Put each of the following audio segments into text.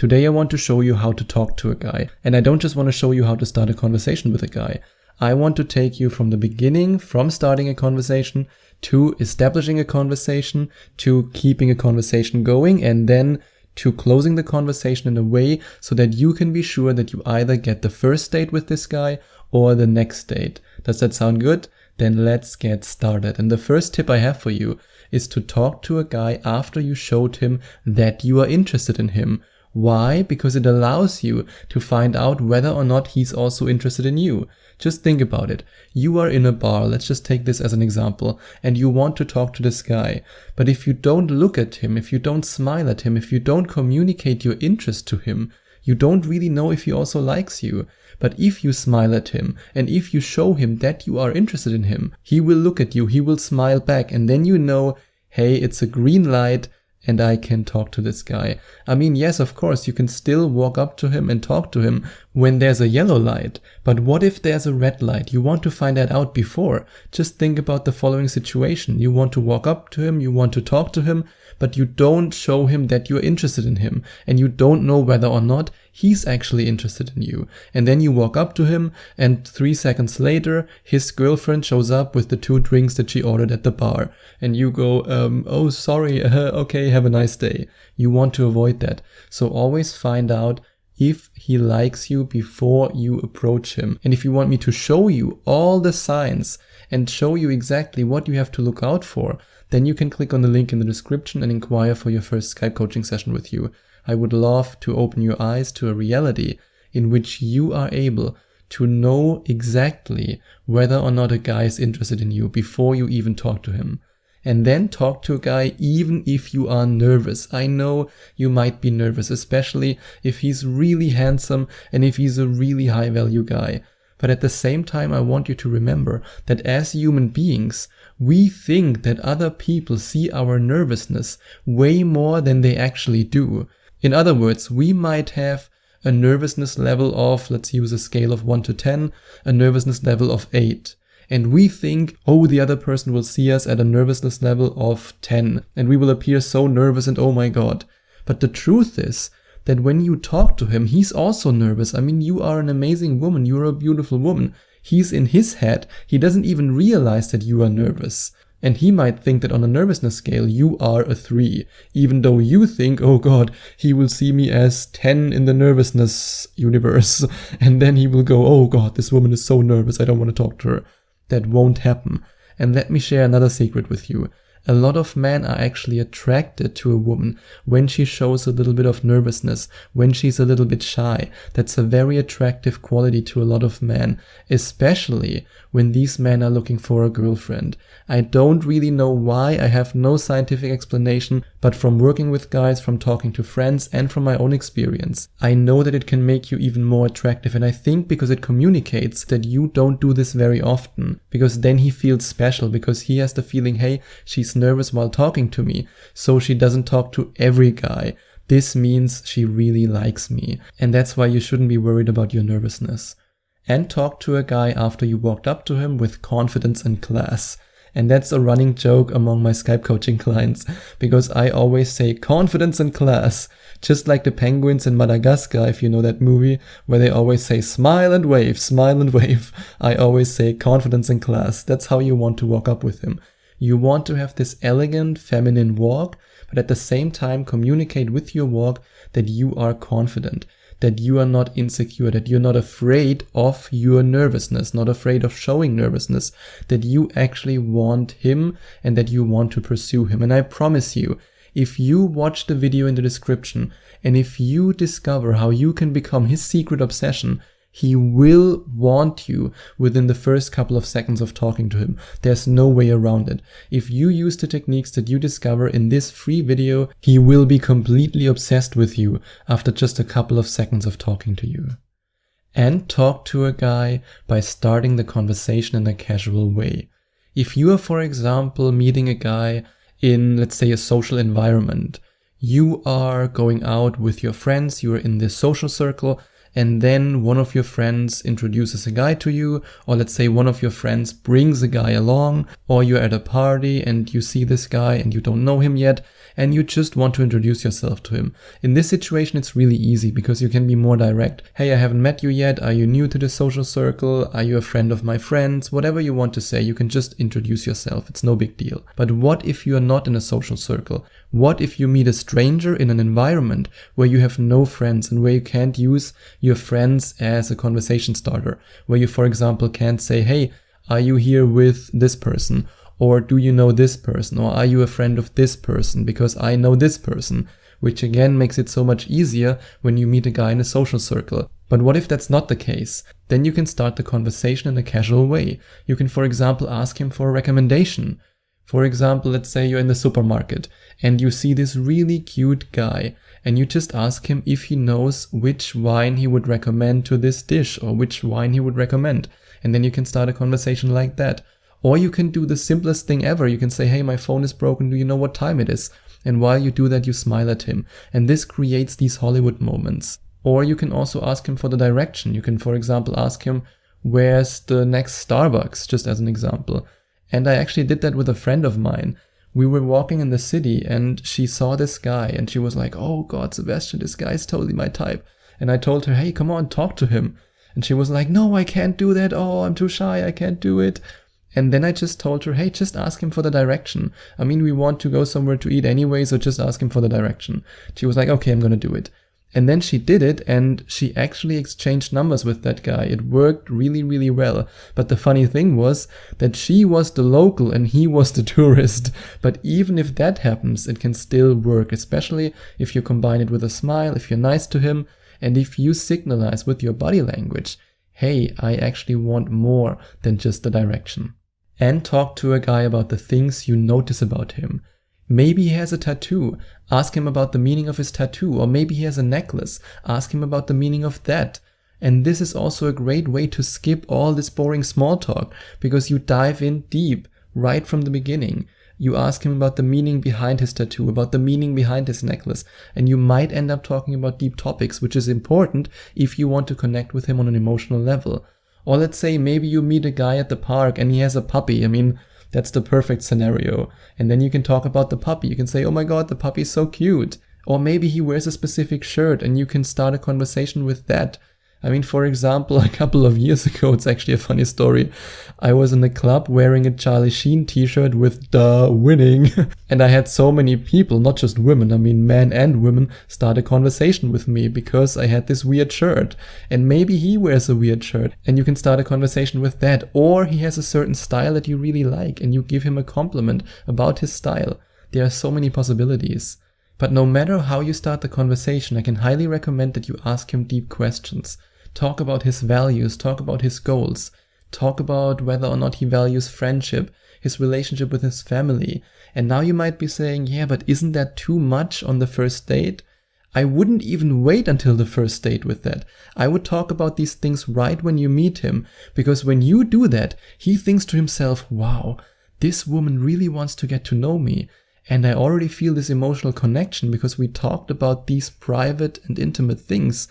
Today I want to show you how to talk to a guy. And I don't just want to show you how to start a conversation with a guy. I want to take you from the beginning, from starting a conversation to establishing a conversation, to keeping a conversation going, and then to closing the conversation in a way so that you can be sure that you either get the first date with this guy or the next date. Does that sound good? Then let's get started. And the first tip I have for you is to talk to a guy after you showed him that you are interested in him. Why? Because it allows you to find out whether or not he's also interested in you. Just think about it. You are in a bar, let's just take this as an example, and you want to talk to this guy. But if you don't look at him, if you don't smile at him, if you don't communicate your interest to him, you don't really know if he also likes you. But if you smile at him, and if you show him that you are interested in him, he will look at you, he will smile back, and then you know, hey, it's a green light, and I can talk to this guy. I mean, yes, of course, you can still walk up to him and talk to him when there's a yellow light. But what if there's a red light? You want to find that out before. Just think about the following situation. You want to walk up to him, you want to talk to him, but you don't show him that you're interested in him. And you don't know whether or not he's actually interested in you. And then you walk up to him, and 3 seconds later, his girlfriend shows up with the 2 drinks that she ordered at the bar. And you go, oh, sorry, okay, have a nice day. You want to avoid that. So always find out if he likes you before you approach him. And if you want me to show you all the signs and show you exactly what you have to look out for, then you can click on the link in the description and inquire for your first Skype coaching session with you. I would love to open your eyes to a reality in which you are able to know exactly whether or not a guy is interested in you before you even talk to him. And then talk to a guy even if you are nervous. I know you might be nervous, especially if he's really handsome and if he's a really high value guy. But at the same time, I want you to remember that as human beings, we think that other people see our nervousness way more than they actually do. In other words, we might have a nervousness level of, let's use a scale of 1 to 10, a nervousness level of 8. And we think, oh, the other person will see us at a nervousness level of 10, and we will appear so nervous and oh my god. But the truth is that when you talk to him, he's also nervous. I mean, you are an amazing woman, you're a beautiful woman. He's in his head, he doesn't even realize that you are nervous. And he might think that on a nervousness scale, you are a 3, even though you think, oh god, he will see me as 10 in the nervousness universe. And then he will go, oh god, this woman is so nervous, I don't want to talk to her. That won't happen. And let me share another secret with you. A lot of men are actually attracted to a woman when she shows a little bit of nervousness, when she's a little bit shy. That's a very attractive quality to a lot of men, especially when these men are looking for a girlfriend. I don't really know why, I have no scientific explanation, but from working with guys, from talking to friends, and from my own experience, I know that it can make you even more attractive. And I think because it communicates that you don't do this very often, because then he feels special, because he has the feeling, hey, she's nervous while talking to me, so she doesn't talk to every guy. This means she really likes me. And that's why you shouldn't be worried about your nervousness. And talk to a guy after you walked up to him with confidence and class. And that's a running joke among my Skype coaching clients, because I always say confidence and class, just like the penguins in Madagascar, if you know that movie, where they always say smile and wave, smile and wave. I always say confidence and class. That's how you want to walk up with him. You want to have this elegant, feminine walk, but at the same time communicate with your walk that you are confident, that you are not insecure, that you're not afraid of your nervousness, not afraid of showing nervousness, that you actually want him and that you want to pursue him. And I promise you, if you watch the video in the description and if you discover how you can become his secret obsession, he will want you within the first couple of seconds of talking to him. There's no way around it. If you use the techniques that you discover in this free video, he will be completely obsessed with you after just a couple of seconds of talking to you. And talk to a guy by starting the conversation in a casual way. If you are, for example, meeting a guy in, let's say, a social environment, you are going out with your friends, you are in this social circle, and then one of your friends introduces a guy to you, or let's say one of your friends brings a guy along, or you're at a party and you see this guy and you don't know him yet, and you just want to introduce yourself to him. In this situation, it's really easy because you can be more direct. Hey, I haven't met you yet. Are you new to the social circle? Are you a friend of my friends? Whatever you want to say, you can just introduce yourself. It's no big deal. But what if you are not in a social circle? What if you meet a stranger in an environment where you have no friends and where you can't use your friends as a conversation starter? Where you, for example, can't say, hey, are you here with this person? Or do you know this person? Or are you a friend of this person? Because I know this person, which again makes it so much easier when you meet a guy in a social circle. But what if that's not the case? Then you can start the conversation in a casual way. You can, for example, ask him for a recommendation. For example, let's say you're in the supermarket and you see this really cute guy and you just ask him if he knows which wine he would recommend to this dish or which wine he would recommend. And then you can start a conversation like that. Or you can do the simplest thing ever. You can say, hey, my phone is broken. Do you know what time it is? And while you do that, you smile at him. And this creates these Hollywood moments. Or you can also ask him for the direction. You can, for example, ask him, where's the next Starbucks, just as an example. And I actually did that with a friend of mine. We were walking in the city and she saw this guy and she was like, oh God, Sebastian, this guy is totally my type. And I told her, hey, come on, talk to him. And she was like, no, I can't do that. Oh, I'm too shy. I can't do it. And then I just told her, hey, just ask him for the direction. I mean, we want to go somewhere to eat anyway, so just ask him for the direction. She was like, okay, I'm going to do it. And then she did it and she actually exchanged numbers with that guy. It worked really, really well. But the funny thing was that she was the local and he was the tourist. But even if that happens, it can still work, especially if you combine it with a smile, if you're nice to him, and if you signalize with your body language, hey, I actually want more than just the direction. And talk to a guy about the things you notice about him. Maybe he has a tattoo. Ask him about the meaning of his tattoo. Or maybe he has a necklace. Ask him about the meaning of that. And this is also a great way to skip all this boring small talk because you dive in deep right from the beginning. You ask him about the meaning behind his tattoo, about the meaning behind his necklace, and you might end up talking about deep topics, which is important if you want to connect with him on an emotional level. Or let's say maybe you meet a guy at the park and he has a puppy. I mean, that's the perfect scenario. And then you can talk about the puppy. You can say, oh my God, the puppy is so cute. Or maybe he wears a specific shirt and you can start a conversation with that. I mean, for example, a couple of years ago, it's actually a funny story. I was in a club wearing a Charlie Sheen t-shirt with "Duh, winning." And I had so many people, not just women, I mean men and women, start a conversation with me because I had this weird shirt. And maybe he wears a weird shirt and you can start a conversation with that. Or he has a certain style that you really like and you give him a compliment about his style. There are so many possibilities. But no matter how you start the conversation, I can highly recommend that you ask him deep questions. Talk about his values, talk about his goals, talk about whether or not he values friendship, his relationship with his family. And now you might be saying, yeah, but isn't that too much on the first date? I wouldn't even wait until the first date with that. I would talk about these things right when you meet him, because when you do that, he thinks to himself, wow, this woman really wants to get to know me. And I already feel this emotional connection because we talked about these private and intimate things.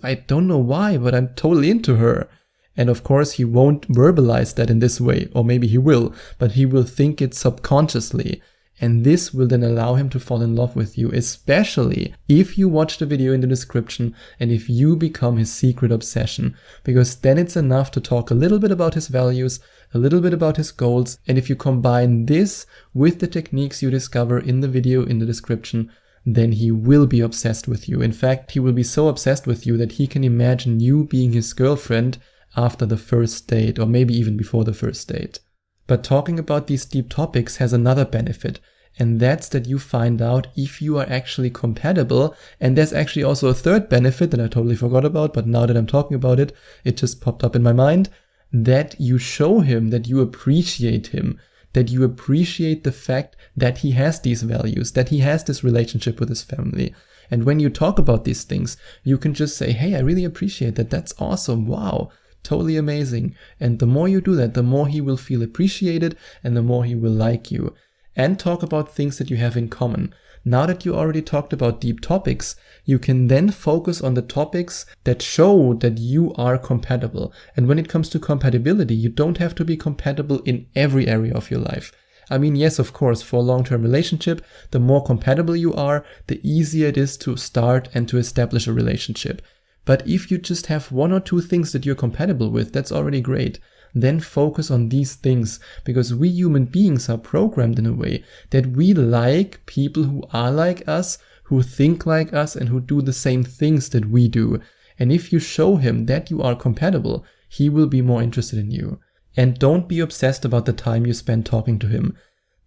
I don't know why, but I'm totally into her. And of course, he won't verbalize that in this way, or maybe he will, but he will think it subconsciously. And this will then allow him to fall in love with you, especially if you watch the video in the description and if you become his secret obsession, because then it's enough to talk a little bit about his values, a little bit about his goals. And if you combine this with the techniques you discover in the video in the description, then he will be obsessed with you. In fact, he will be so obsessed with you that he can imagine you being his girlfriend after the first date, or maybe even before the first date. But talking about these deep topics has another benefit, and that's that you find out if you are actually compatible. And there's actually also a third benefit that I totally forgot about, but now that I'm talking about it, it just popped up in my mind, that you show him that you appreciate him, that you appreciate the fact that he has these values, that he has this relationship with his family. And when you talk about these things, you can just say, hey, I really appreciate that. That's awesome. Wow. Totally amazing. And the more you do that, the more he will feel appreciated and the more he will like you. And talk about things that you have in common. Now that you already talked about deep topics, you can then focus on the topics that show that you are compatible. And when it comes to compatibility, you don't have to be compatible in every area of your life. I mean, yes, of course, for a long-term relationship, the more compatible you are, the easier it is to start and to establish a relationship. But if you just have 1 or 2 things that you're compatible with, that's already great. Then focus on these things, because we human beings are programmed in a way that we like people who are like us, who think like us, and who do the same things that we do. And if you show him that you are compatible, he will be more interested in you. And don't be obsessed about the time you spend talking to him.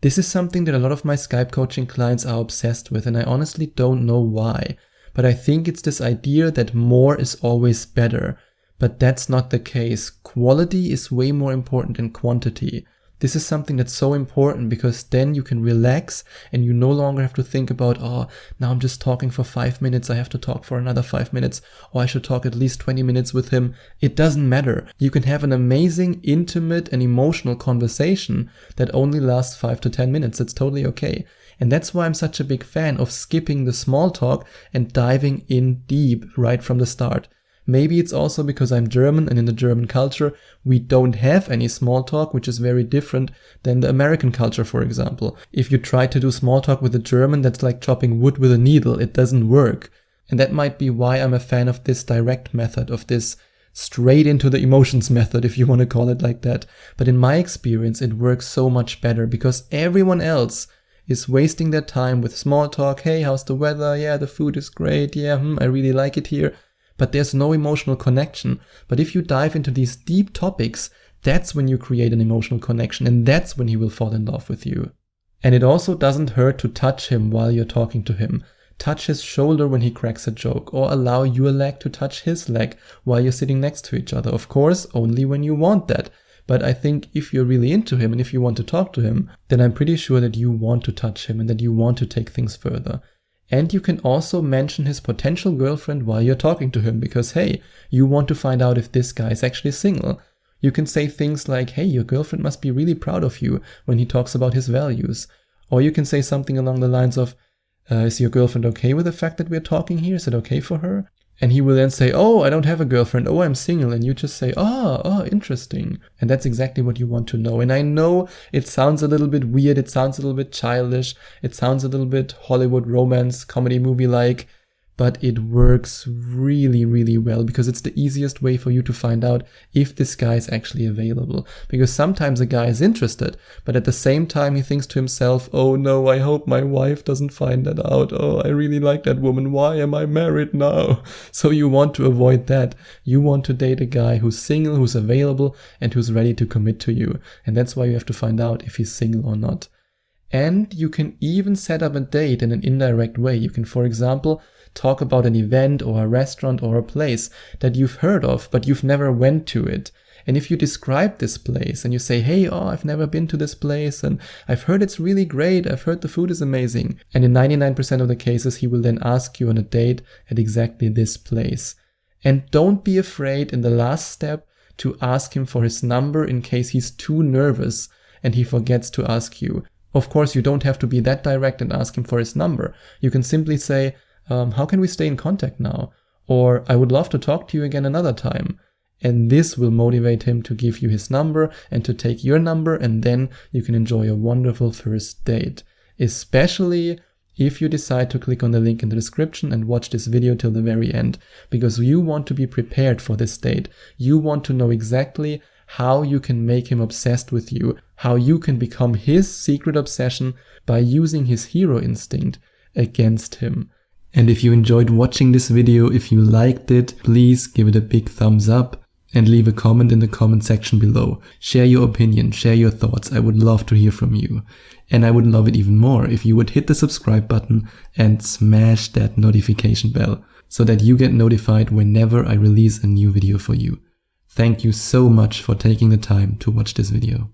This is something that a lot of my Skype coaching clients are obsessed with, and I honestly don't know why. But I think it's this idea that more is always better. But that's not the case. Quality is way more important than quantity. This is something that's so important because then you can relax and you no longer have to think about, oh, now I'm just talking for 5 minutes, I have to talk for another 5 minutes, or I should talk at least 20 minutes with him. It doesn't matter. You can have an amazing, intimate and emotional conversation that only lasts 5 to 10 minutes. It's totally okay. And that's why I'm such a big fan of skipping the small talk and diving in deep right from the start. Maybe it's also because I'm German, and in the German culture, we don't have any small talk, which is very different than the American culture, for example. If you try to do small talk with a German, that's like chopping wood with a needle. It doesn't work. And that might be why I'm a fan of this direct method, of this straight into the emotions method, if you want to call it like that. But in my experience, it works so much better because everyone else is wasting their time with small talk. Hey, how's the weather? Yeah, the food is great. Yeah, I really like it here. But there's no emotional connection. But if you dive into these deep topics, that's when you create an emotional connection, and that's when he will fall in love with you. And it also doesn't hurt to touch him while you're talking to him. Touch his shoulder when he cracks a joke, or allow your leg to touch his leg while you're sitting next to each other. Of course, only when you want that. But I think if you're really into him and if you want to talk to him, then I'm pretty sure that you want to touch him and that you want to take things further. And you can also mention his potential girlfriend while you're talking to him because, hey, you want to find out if this guy is actually single. You can say things like, hey, your girlfriend must be really proud of you when he talks about his values. Or you can say something along the lines of, is your girlfriend okay with the fact that we're talking here? Is it okay for her? And he will then say, oh, I don't have a girlfriend. Oh, I'm single. And you just say, oh, interesting. And that's exactly what you want to know. And I know it sounds a little bit weird. It sounds a little bit childish. It sounds a little bit Hollywood romance comedy movie-like. But it works really, really well because it's the easiest way for you to find out if this guy is actually available. Because sometimes a guy is interested, but at the same time he thinks to himself, oh no, I hope my wife doesn't find that out. Oh, I really like that woman. Why am I married now? So you want to avoid that. You want to date a guy who's single, who's available, and who's ready to commit to you. And that's why you have to find out if he's single or not. And you can even set up a date in an indirect way. You can, for example, talk about an event or a restaurant or a place that you've heard of, but you've never went to it. And if you describe this place and you say, hey, I've never been to this place and I've heard it's really great, I've heard the food is amazing. And in 99% of the cases, he will then ask you on a date at exactly this place. And don't be afraid in the last step to ask him for his number in case he's too nervous and he forgets to ask you. Of course, you don't have to be that direct and ask him for his number. You can simply say, how can we stay in contact now? Or I would love to talk to you again another time. And this will motivate him to give you his number and to take your number, and then you can enjoy a wonderful first date. Especially if you decide to click on the link in the description and watch this video till the very end, because you want to be prepared for this date. You want to know exactly how you can make him obsessed with you, how you can become his secret obsession by using his hero instinct against him. And if you enjoyed watching this video, if you liked it, please give it a big thumbs up and leave a comment in the comment section below. Share your opinion, share your thoughts. I would love to hear from you. And I would love it even more if you would hit the subscribe button and smash that notification bell so that you get notified whenever I release a new video for you. Thank you so much for taking the time to watch this video.